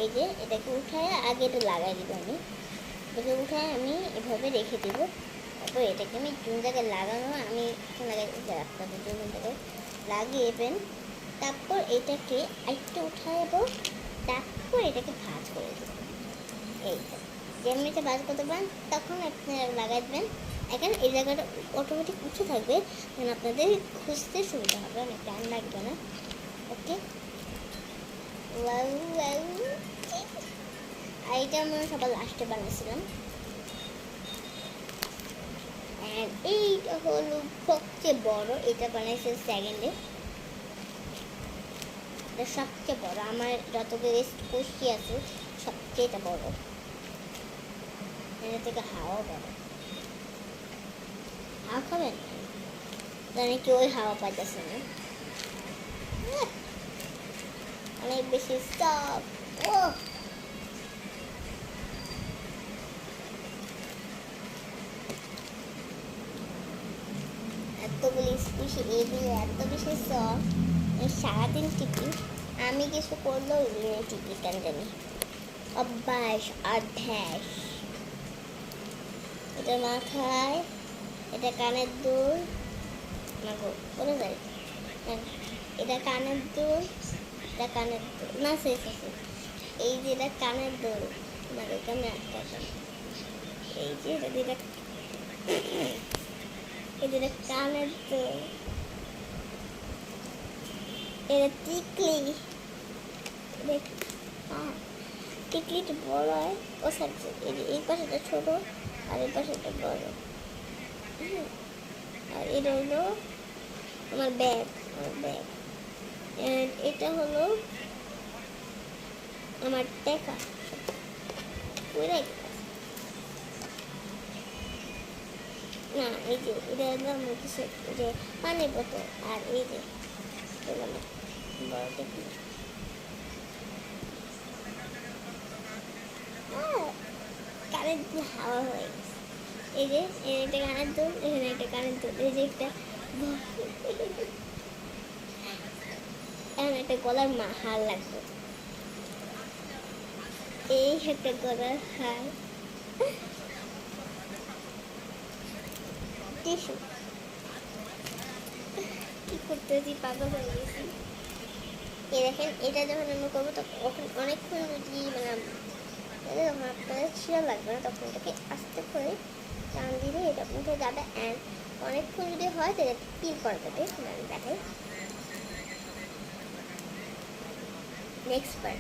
এই যে এটাকে উঠায় আগে এটা লাগাই দিব। আমি এটাকে উঠায় আমি এভাবে রেখে দিব। তারপর এটাকে আমি কোন জায়গায় লাগানো আমি কোন জায়গায় আপনাদের কোন জায়গায় লাগিয়েবেন। তারপর এটাকে আরেকটু উঠাবো, তারপর এটাকে ভাঁজ করে দেবো। এই যেমন এটা ভাঁজ করতে পারেন তখন আপনারা লাগাই দেবেন। এখন এই জায়গাটা অটোমেটিক উঠে থাকবে, কারণ আপনাদের খুঁজতে সুবিধা হবে, অনেক টাইম লাগবে না। ওকে, আর এটা আমরা সবার লাস্টে বানিয়েছিলাম। এইটা হলো সবচেয়ে বড়, এটা বানাইছে সেকেন্ডে। এটা সবচেয়ে বড়, আমার যতগুলো কুশি আছে সবচেয়ে এটা বড়। এটা থেকে হাওয়া বড়। হাওয়া খাবেন? জানি কি ওই হাওয়া পাইতেছে না, অনেক বেশি স্টপ। ও এতগুলি স্কুশি, এগুলো এত বেশি সফট, সারাদিন টিপি। আমি কিছু করলেও এগুলো টিপি কেন জানি, অভ্যাস অভ্যাস। এটা মাথায়, এটা কানের দুল, বলে যায় এটা কানের দুল, এটা কানের দুল না, শেষ আছে। এই যে এটা কানের দুল, মানে এখানে আটকাছে। এই যে এটা যেটা এই যেটা কানের দুল, এটা টিকলি। হ্যাঁ, টিকলিটা বড় হয় ও সাইড, এই পাশেটা ছোট আর এই পাশেটা বড়। আর এটা হলো আমার ব্যাগ, এটা হলো আমার টাকা। না, এই যে এটা হলো আমার কিছু, যে পানির বোতল। আর এই যে বড় টিকলি। কারেন্ট হাওয়া হয়ে গেছে। এই যে একটা কানের দুল, এখানে একটা কানের দুল, এই যে একটা এখন একটা গলার হার লাগবে। এই একটা গলার হার, টিস্যু। কি করতেছি, পাগল হয়ে গেছি। এই দেখেন, এটা যখন আমি করবো তখন অনেকক্ষণ যদি মানে যখন আপনাদের ছিঁড়া লাগবে না, তখন এটাকে আস্তে করে টান দিলে এটা উঠে যাবে। অ্যান্ড অনেকক্ষণ যদি হয় তাহলে পিল করা যাবে। আমি দেখাই নেক্সট পার্ট।